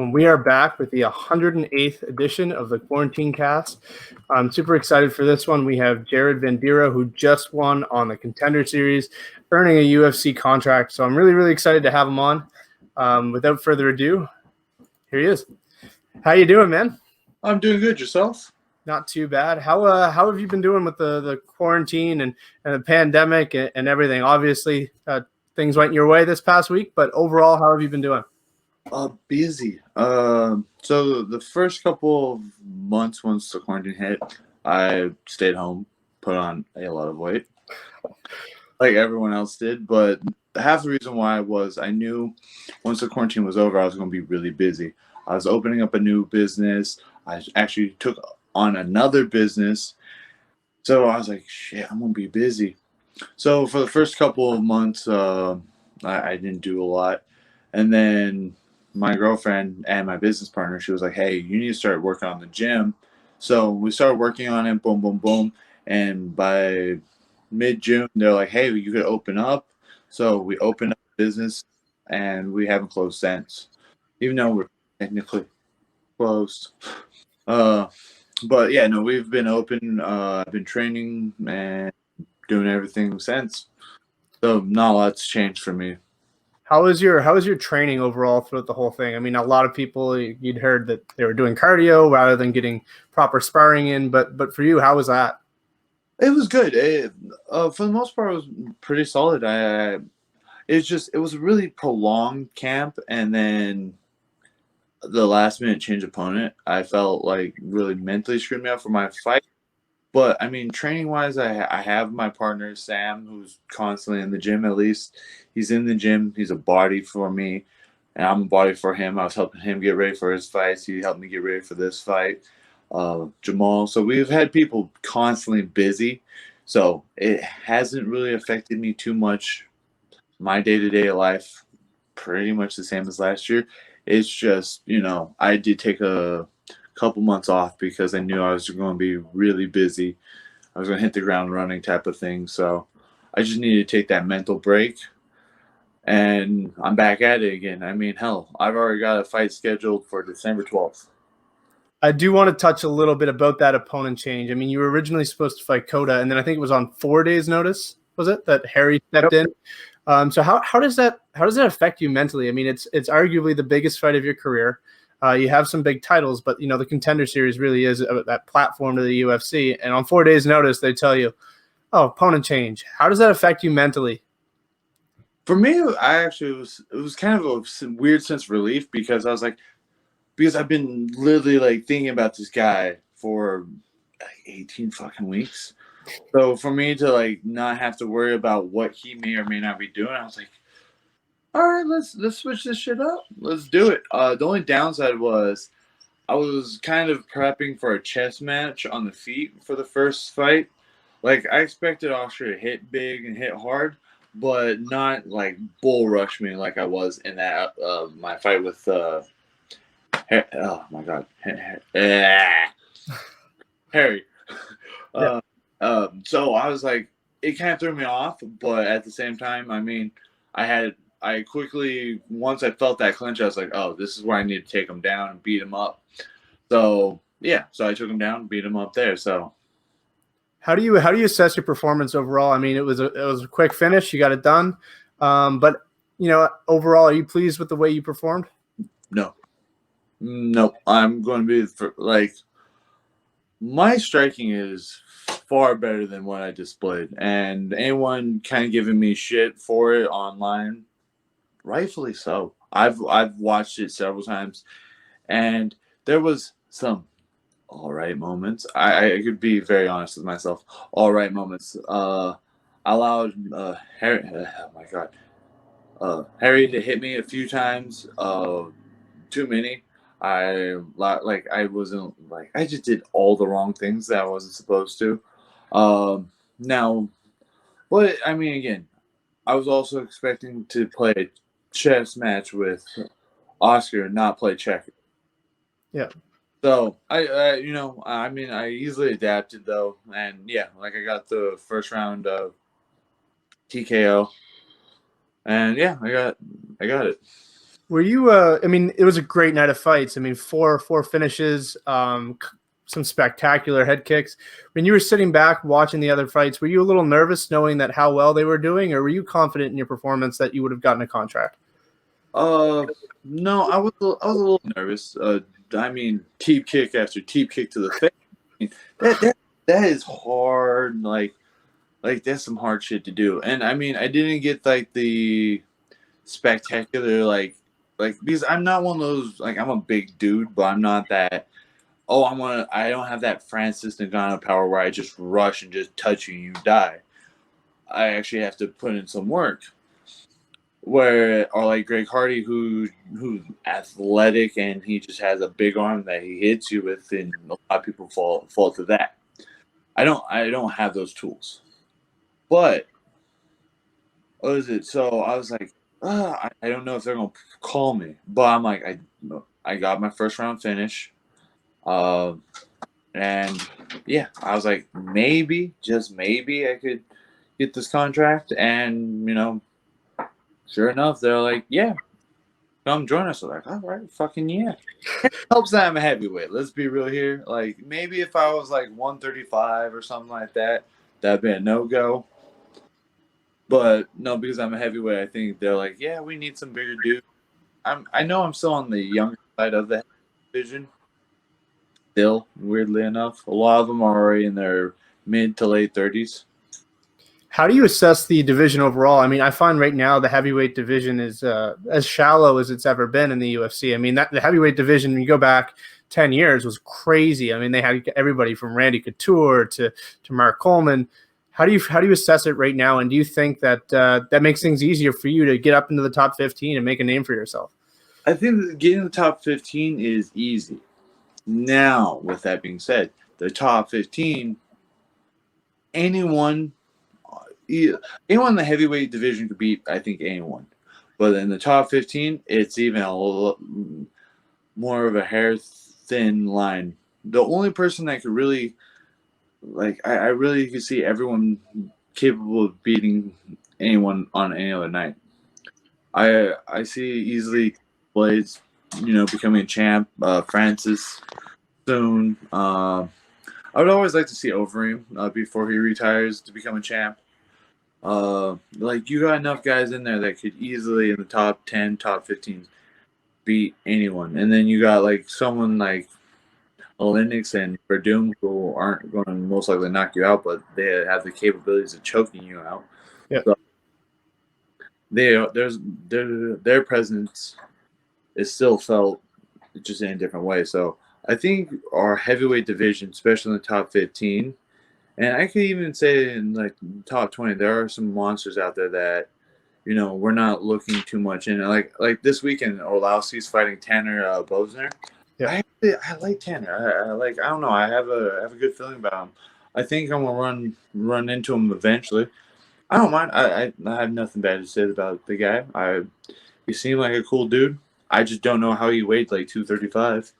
We are back with the 108th edition of the Quarantinecast. I'm super excited for this one. We have Jared Vanderaa, who just won on the Contender Series, earning a UFC contract. So I'm really, really excited to have him on. Without further ado, here he is. How you doing, man? I'm doing good. Yourself? Not too bad. How have you been doing with the quarantine and the pandemic and everything? Obviously, things went your way this past week, but overall, how have you been doing? Busy. So the first couple of months once the quarantine hit, I stayed home, put on a lot of weight, like everyone else did. But half the reason why was I knew once the quarantine was over, I was going to be really busy. I was opening up a new business. I actually took on another business. So I was like, shit, I'm going to be busy. So for the first couple of months, I didn't do a lot. And then my girlfriend and my business partner, she was like, hey, you need to start working on the gym. So we started working on it, boom, boom, boom. And by mid-June, they're like, hey, you could open up. So we opened up the business, and we haven't closed since, even though we're technically closed. But yeah, no, we've been open. I've been training and doing everything since. So not a lot's changed for me. How was your training overall throughout the whole thing? I mean, a lot of people, you'd heard that they were doing cardio rather than getting proper sparring in, but for you, how was that? It was good. For the most part, it was pretty solid. It was a really prolonged camp, and then the last minute change opponent, I felt like really mentally screwed me up for my fight. But I mean, training wise, I have my partner Sam, who's constantly in the gym. At least he's in the gym. He's a body for me, and I'm a body for him. I was helping him get ready for his fights. He helped me get ready for this fight. Jamal. So we've had people constantly busy. So it hasn't really affected me too much. My day-to-day life, pretty much the same as last year. It's just, I did take a couple months off because I knew I was going to be really busy. I was going to hit the ground running type of thing. So I just needed to take that mental break, and I'm back at it again. I mean, hell, I've already got a fight scheduled for December 12th. I do want to touch a little bit about that opponent change. I mean, you were originally supposed to fight Kota, and then I think it was on 4 days' notice, was it, that Harry stepped in? So how does that affect you mentally? I mean, it's arguably the biggest fight of your career. You have some big titles, but the Contender Series really is that platform to the UFC. And on 4 days' notice, they tell you, "Oh, opponent change." How does that affect you mentally? For me, it was kind of a weird sense of relief because because I've been literally like thinking about this guy for like 18 fucking weeks. So for me to like not have to worry about what he may or may not be doing, I was like, all right, let's switch this shit up. Let's do it. The only downside was I was kind of prepping for a chess match on the feet for the first fight. Like I expected Austria to hit big and hit hard, but not like bull rush me like I was in that my fight with oh my god, Harry. Yeah. So I was like, it kind of threw me off, but at the same time, I mean, I quickly, once I felt that clinch, I was like, oh, this is where I need to take him down and beat him up. So yeah, so I took him down, beat him up there. So how do you assess your performance overall? I mean, it was a quick finish, you got it done, but overall, are you pleased with the way you performed? No, I'm going to be like, my striking is far better than what I displayed, and anyone kind of giving me shit for it online, rightfully so. I've watched it several times, and there was some all right moments. I could be very honest with myself. All right moments. I allowed Harry. Oh my god, Harry to hit me a few times. Too many. I wasn't like I just did all the wrong things that I wasn't supposed to. Now, but I mean, again, I was also expecting to play a chess match with Oscar and not play checkers. Yeah. So I mean, I easily adapted though, and yeah, like I got the first round of TKO, and yeah, I got it. Were you? I mean, it was a great night of fights. I mean, four finishes, some spectacular head kicks. When you were sitting back watching the other fights, were you a little nervous knowing that how well they were doing, or were you confident in your performance that you would have gotten a contract? Uh, no, I was a little nervous. I mean, teep kick after teep kick to the face. I mean, that is hard. Like that's some hard shit to do. And I mean, I didn't get like the spectacular like because I'm not one of those like I'm a big dude, but I'm not that. Oh, I don't have that Francis Ngannou power where I just rush and just touch you and you die. I actually have to put in some work. Where or like Greg Hardy who's athletic and he just has a big arm that he hits you with, and a lot of people fall to that. I don't have those tools. But what is it? So I was like, I don't know if they're gonna call me, but I'm like, I got my first round finish, uh, and yeah, I was like, maybe, just maybe, I could get this contract, and sure enough, they're like, yeah, come join us. I'm like, all right, fucking yeah. Helps that I'm a heavyweight. Let's be real here. Like maybe if I was like 135 or something like that, that'd be a no go. But no, because I'm a heavyweight, I think they're like, yeah, we need some bigger dudes. I know I'm still on the younger side of the division. Still, weirdly enough, a lot of them are already in their mid to late 30s. How do you assess the division overall? I mean, I find right now the heavyweight division is as shallow as it's ever been in the UFC. I mean, that the heavyweight division, when you go back 10 years, was crazy. I mean, they had everybody from Randy Couture to Mark Coleman. How do you assess it right now? And do you think that that makes things easier for you to get up into the top 15 and make a name for yourself? I think that getting the top 15 is easy. Now, with that being said, the top 15, anyone, anyone in the heavyweight division could beat, I think, anyone. But in the top 15, it's even a little more of a hair thin line. The only person that could really, like, I really could see everyone capable of beating anyone on any other night. I see easily Blades, becoming a champ. Francis soon. I would always like to see Overeem before he retires to become a champ. Like you got enough guys in there that could easily in the top 10, top 15 beat anyone, and then you got like someone like Linux and Verdum who aren't going to most likely knock you out, but they have the capabilities of choking you out. Yeah. So their presence is still felt just in a different way. So I think our heavyweight division, especially in the top 15, and I could even say in like the top 20, there are some monsters out there that we're not looking too much in. Like this weekend, Orlowski's fighting Tanner Bosner. Yeah. I like Tanner. I don't know. I have a good feeling about him. I think I'm gonna run into him eventually. I don't mind. I have nothing bad to say about the guy. He seemed like a cool dude. I just don't know how he weighed like 235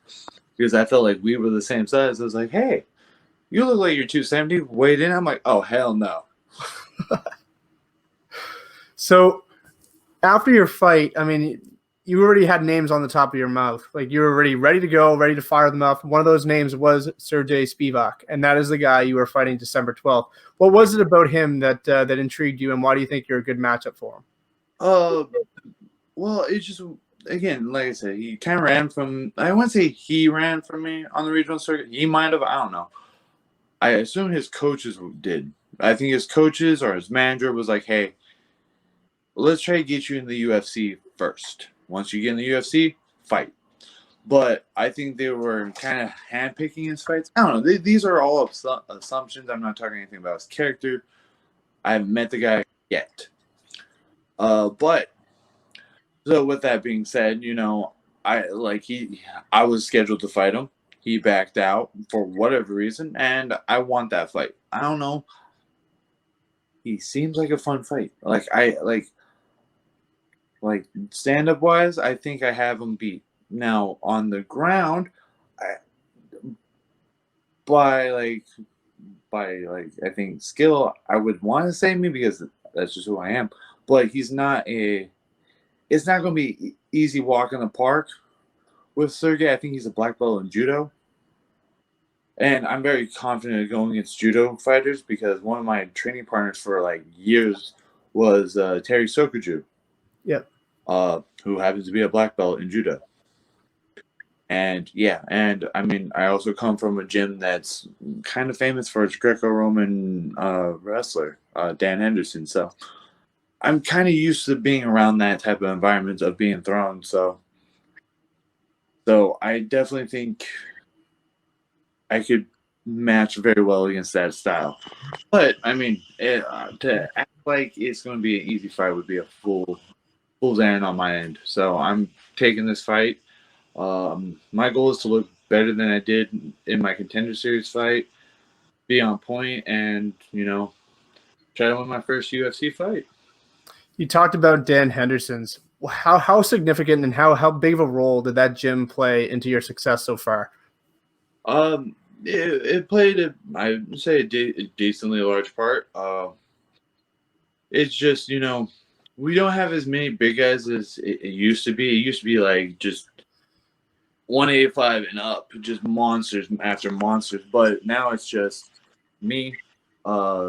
because I felt like we were the same size. I was like, hey, you look like you're 270. Weighed in. I'm like, oh hell no. So after your fight, I mean, you already had names on the top of your mouth. Like you were already ready to go, ready to fire them off. One of those names was Sergey Spivak, and that is the guy you were fighting December 12th. What was it about him that that intrigued you, and why do you think you're a good matchup for him? Well, it's just again, like I said, he kind of ran from. I wouldn't say he ran from me on the regional circuit. He might have. I don't know. I assume his coaches did. I think his coaches or his manager was like, "Hey, let's try to get you in the UFC first. Once you get in the UFC, fight." But I think they were kind of handpicking his fights. I don't know. These are all assumptions. I'm not talking anything about his character. I haven't met the guy yet. But so with that being said, I was scheduled to fight him. He backed out for whatever reason, and I want that fight. I don't know. He seems like a fun fight. Like stand up wise, I think I have him beat. Now on the ground, I, by like I think skill, I would want to say me because that's just who I am. But he's not it's not going to be easy walk in the park with Sergey. I think he's a black belt in judo. And I'm very confident of going against judo fighters because one of my training partners for like years was Terry Sokuju, Yep. who happens to be a black belt in judo. And yeah, and I mean, I also come from a gym that's kind of famous for its Greco-Roman wrestler, Dan Henderson. So I'm kind of used to being around that type of environment of being thrown. So I definitely think I could match very well against that style. But I mean, to act like it's going to be an easy fight would be a fool's errand on my end. So I'm taking this fight. My goal is to look better than I did in my Contender Series fight, be on point, and try to win my first UFC fight. You talked about Dan Henderson's. How significant and how big of a role did that gym play into your success so far? It played I would say a decently large part. It's just we don't have as many big guys as it used to be. It used to be like just 185 and up, just monsters after monsters. But now it's just me,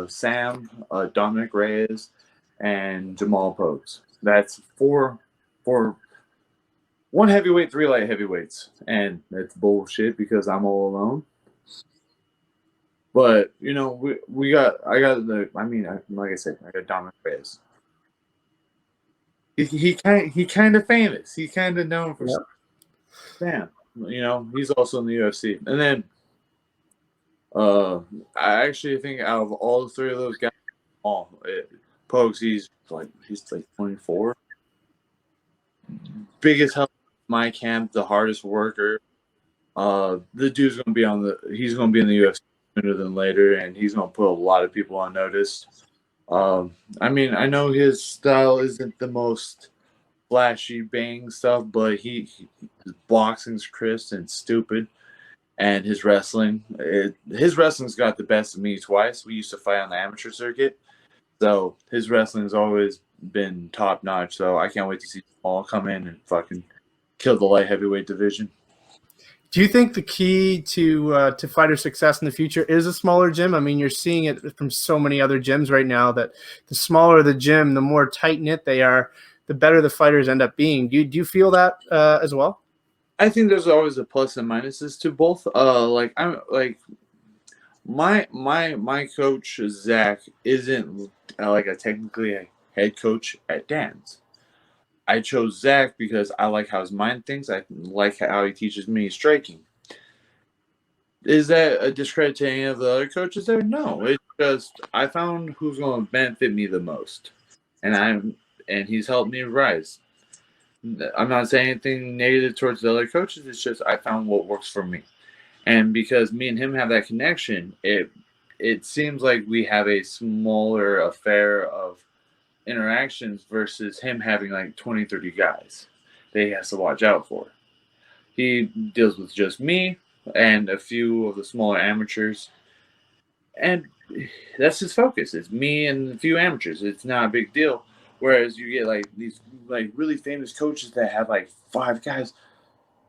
Sam, Dominic Reyes, and Jamal Pokes. That's four, one heavyweight, three light heavyweights, and that's bullshit because I'm all alone. But like I said, I got Dominic Reyes. He kind of famous. He's kind of known for Sam. He's also in the UFC. And then I actually think out of all the three of those guys, Pokes, he's like 24. Biggest help in my camp, the hardest worker. The dude's he's gonna be in the UFC sooner than later, and he's gonna put a lot of people on notice. I mean, I know his style isn't the most flashy bang stuff, but his boxing's crisp and stupid, and his wrestling's got the best of me twice. We used to fight on the amateur circuit, so his wrestling's always been top notch. So I can't wait to see Paul come in and fucking kill the light heavyweight division. Do you think the key to fighter success in the future is a smaller gym? I mean, you're seeing it from so many other gyms right now that the smaller the gym, the more tight-knit they are, the better the fighters end up being. Do you feel that as well? I think there's always a plus and minuses to both. My coach Zach isn't technically a head coach at Dan's. I chose Zach because I like how his mind thinks. I like how he teaches me striking. Is that a discredit to any of the other coaches there? No, it's just I found who's going to benefit me the most, and he's helped me rise. I'm not saying anything negative towards the other coaches. It's just I found what works for me, and because me and him have that connection, it seems like we have a smaller affair of interactions versus him having like 20, 30 guys that he has to watch out for. He deals with just me and a few of the smaller amateurs, and that's his focus. It's me and a few amateurs. It's not a big deal. Whereas you get like these like really famous coaches that have like 5 guys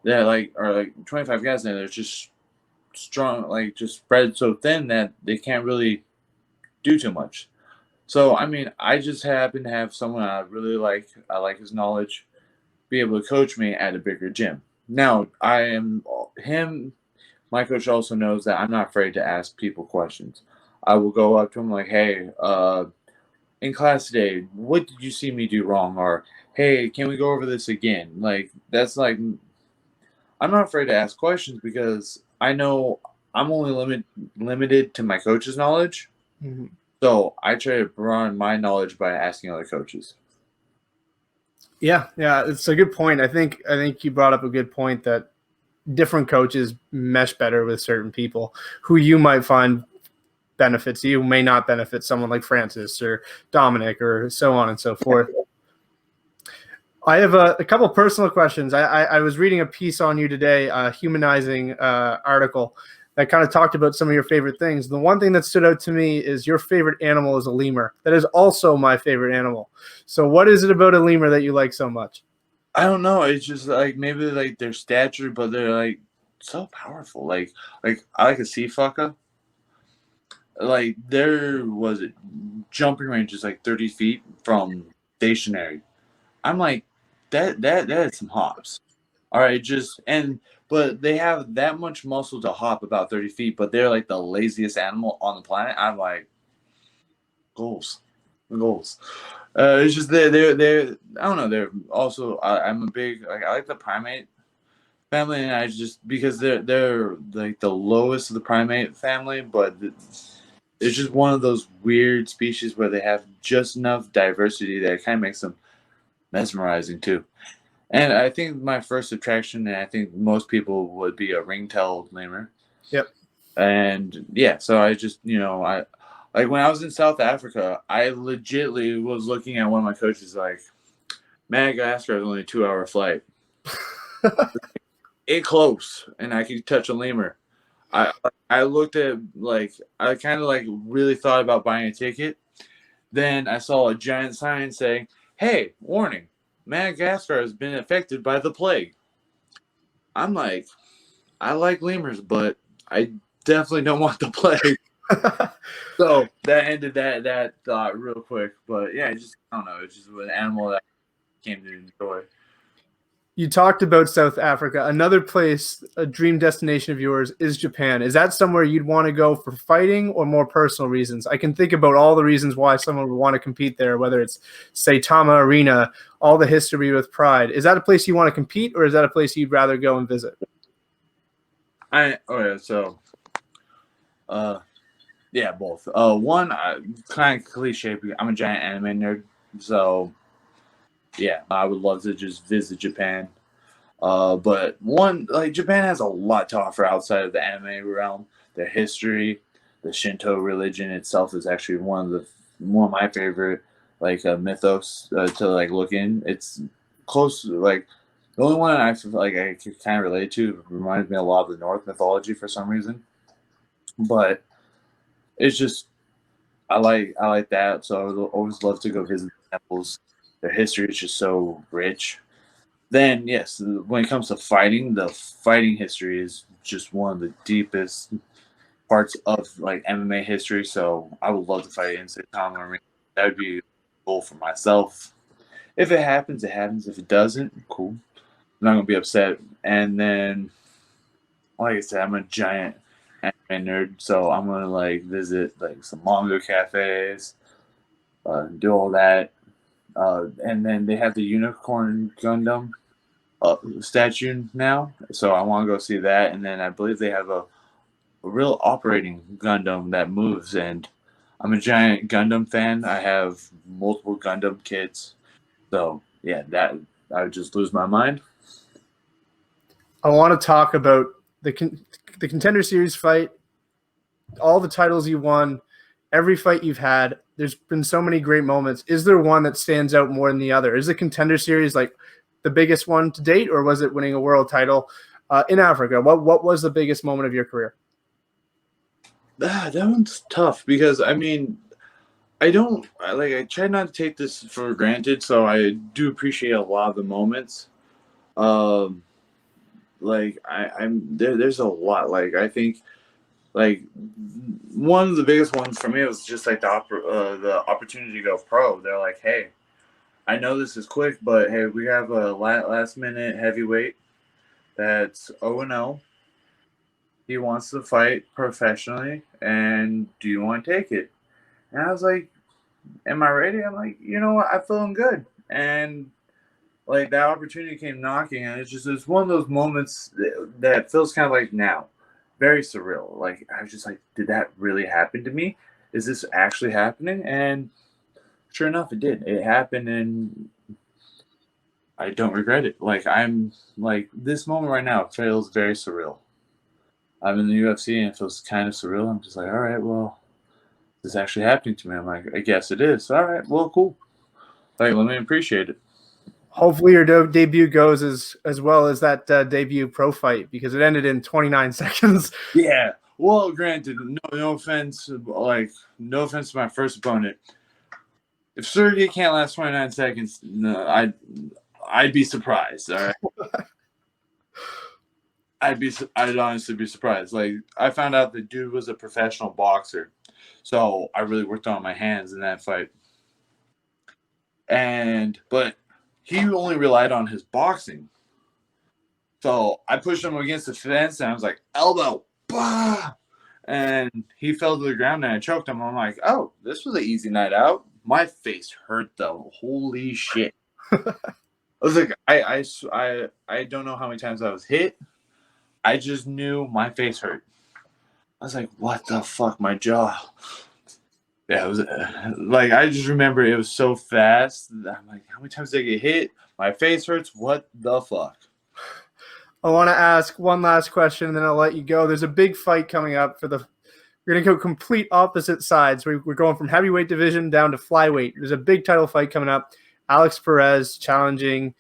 that are like 25 guys and they're just strong, like just spread so thin that they can't really do too much. So I mean, I just happen to have someone I really like. I like his knowledge, be able to coach me at a bigger gym. Now my coach also knows that I'm not afraid to ask people questions. I will go up to him like, hey, in class today, what did you see me do wrong? Or, hey, can we go over this again? Like, that's like, I'm not afraid to ask questions because I know I'm only limited to my coach's knowledge. Mm-hmm. So I try to broaden my knowledge by asking other coaches. Yeah, it's a good point. I think you brought up a good point that different coaches mesh better with certain people who you might find benefits you, may not benefit someone like Francis or Dominic or so on and so forth. I have a couple personal questions. I was reading a piece on you today, a humanizing article. that kind of talked about some of your favorite things. The one thing that stood out to me is your favorite animal is a lemur. That is also my favorite animal. So what is it about a lemur that you like so much? I don't know. It's just like maybe like their stature, but they're like so powerful. Like I like a sea fucker. Like there was it jumping range is like 30 feet from stationary. I'm like that is some hops. All right, just and but they have that much muscle to hop about 30 feet, but they're like the laziest animal on the planet. I'm like goals, goals. It's just they're I don't know. They're also I'm a big like I like the primate family, and I just because they're like the lowest of the primate family, but it's just one of those weird species where they have just enough diversity that it kind of makes them mesmerizing too. And I think my first attraction, and I think most people would be a ring-tailed lemur. Yep. And yeah, so I just I like when I was in South Africa, I legitly was looking at one of my coaches like Madagascar is only a 2 hour flight. It close, and I could touch a lemur. I I looked at like I kind of like really thought about buying a ticket. Then I saw a giant sign saying, "Hey, warning! Madagascar has been affected by the plague." I'm like, I like lemurs, but I definitely don't want the plague. So that ended that thought real quick. But yeah, I don't know. It's just an animal that I came to enjoy. You talked about South Africa. Another place, a dream destination of yours, is Japan. Is that somewhere you'd want to go for fighting or more personal reasons? I can think about all the reasons why someone would want to compete there, whether it's Saitama Arena, all the history with Pride. Is that a place you want to compete, or is that a place you'd rather go and visit? Yeah, both. One, kind of cliche. I'm a giant anime nerd, so yeah, I would love to just visit Japan. But one, like Japan has a lot to offer outside of the anime realm. Their history, the Shinto religion itself is actually one of my favorite like mythos to like look in. It's close, like the only one I feel like I can kind of relate to reminds me a lot of the North mythology for some reason. But it's just I like that, so I would always love to go visit the temples. Their history is just so rich. Then yes, when it comes to fighting, the fighting history is just one of the deepest parts of like MMA history. So I would love to fight in Saitama Arena. That would be a goal for myself. If it happens, it happens. If it doesn't, cool. I'm not gonna be upset. And then, like I said, I'm a giant anime nerd, so I'm gonna like visit like some manga cafes, do all that. And then they have the Unicorn Gundam statue now, so I want to go see that. And then I believe they have a real operating Gundam that moves, and I'm a giant Gundam fan. I have multiple Gundam kits, so yeah, that I would just lose my mind. I want to talk about the Contender Series fight, all the titles you won, every fight you've had. There's been so many great moments. Is there one that stands out more than the other? Is the Contender Series like the biggest one to date, or was it winning a world title in Africa? What was the biggest moment of your career? That one's tough because I mean I try not to take this for granted, so I do appreciate a lot of the moments. Um, like I'm there. There's a lot. Like I think like one of the biggest ones for me was just like the opportunity to go pro. They're like, hey, I know this is quick, but hey, we have a last minute heavyweight that's 0-0. He wants to fight professionally, and do you want to take it? And I was like, am I ready? I'm like, you know what? I'm feeling good. And like that opportunity came knocking, and it's one of those moments that feels kind of like now, very surreal. Like I was just like, did that really happen to me? Is this actually happening? And sure enough, it did. It happened, and I don't regret it. Like I'm like this moment right now feels very surreal. I'm in the UFC, and it feels kind of surreal. I'm just like, all right, well, this is actually happening to me. I'm like, I guess it is. All right, well, cool. Like, let me appreciate it. Hopefully your debut goes as well as that debut pro fight, because it ended in 29 seconds. Yeah. Well, granted, no offense, no offense to my first opponent. If Sergey can't last 29 seconds, no, I'd be surprised. All right, I'd honestly be surprised. Like, I found out the dude was a professional boxer, so I really worked on my hands in that fight. But he only relied on his boxing. So I pushed him against the fence, and I was like, elbow, bah! And he fell to the ground, and I choked him. I'm like, oh, this was an easy night out. My face hurt, though. Holy shit. I was like, I don't know how many times I was hit. I just knew my face hurt. I was like, what the fuck, my jaw. Yeah, it was I just remember it was so fast. I'm like, how many times did I get hit? My face hurts. What the fuck? I want to ask one last question, and then I'll let you go. There's a big fight coming up for the. We're going to go complete opposite sides. We're going from heavyweight division down to flyweight. There's a big title fight coming up. Alex Perez challenging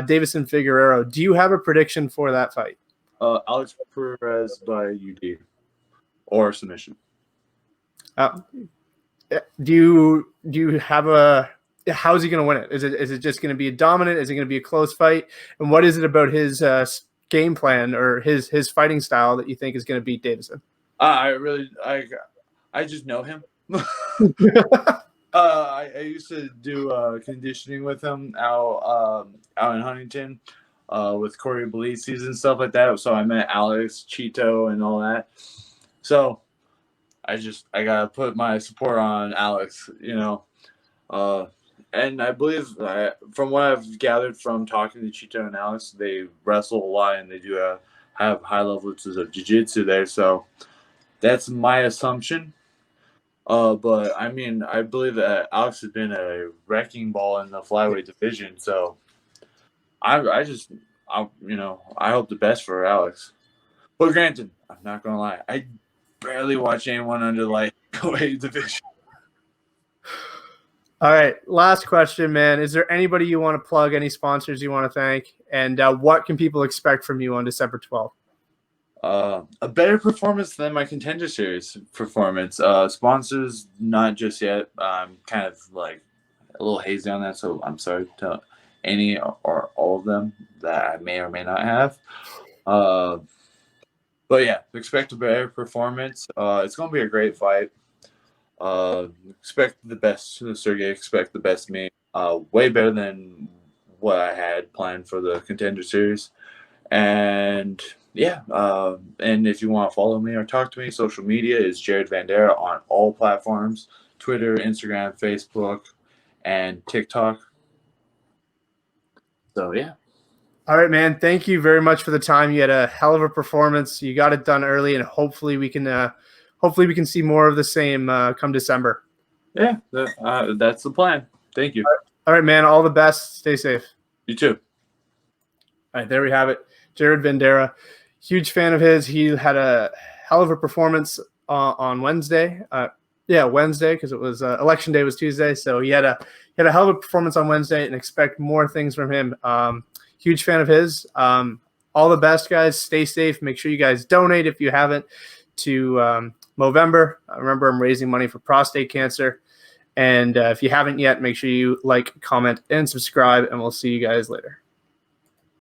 Davison Figueiredo. Do you have a prediction for that fight? Alex Perez by UD or submission. Do you have a? How is he going to win it? Is it just going to be a dominant? Is it going to be a close fight? And what is it about his game plan or his fighting style that you think is going to beat Davison? I just know him. I used to do conditioning with him out in Huntington with Corey Belises and stuff like that. So I met Alex, Cheeto, and all that. So I gotta put my support on Alex, and I believe from what I've gathered from talking to Cheeto and Alex, they wrestle a lot and they do have high levels of jiu-jitsu there. So that's my assumption. But I mean, I believe that Alex has been a wrecking ball in the flyweight division. So I hope the best for Alex. But granted, I'm not gonna lie, I barely watch anyone under lightweight division. All right, last question, man. Is there anybody you want to plug? Any sponsors you want to thank? And what can people expect from you on December 12th? A better performance than my Contender Series performance. Sponsors, not just yet. I'm kind of like a little hazy on that, so I'm sorry to any or all of them that I may or may not have. But yeah, expect a better performance. It's going to be a great fight. Expect the best, Sergey. Expect the best me. Way better than what I had planned for the Contender Series. And yeah, and if you want to follow me or talk to me, social media is Jared Vanderaa on all platforms: Twitter, Instagram, Facebook, and TikTok. So yeah. All right, man. Thank you very much for the time. You had a hell of a performance. You got it done early, and hopefully we can see more of the same come December. Yeah, that's the plan. Thank you. All right, man. All the best. Stay safe. You too. All right, there we have it. Jared Vanderaa, huge fan of his. He had a hell of a performance on Wednesday. Wednesday, because it was election day was Tuesday. So he had a hell of a performance on Wednesday, and expect more things from him. Huge fan of his. All the best, guys. Stay safe. Make sure you guys donate if you haven't to Movember. Remember, I'm raising money for prostate cancer. And if you haven't yet, make sure you like, comment, and subscribe, and we'll see you guys later.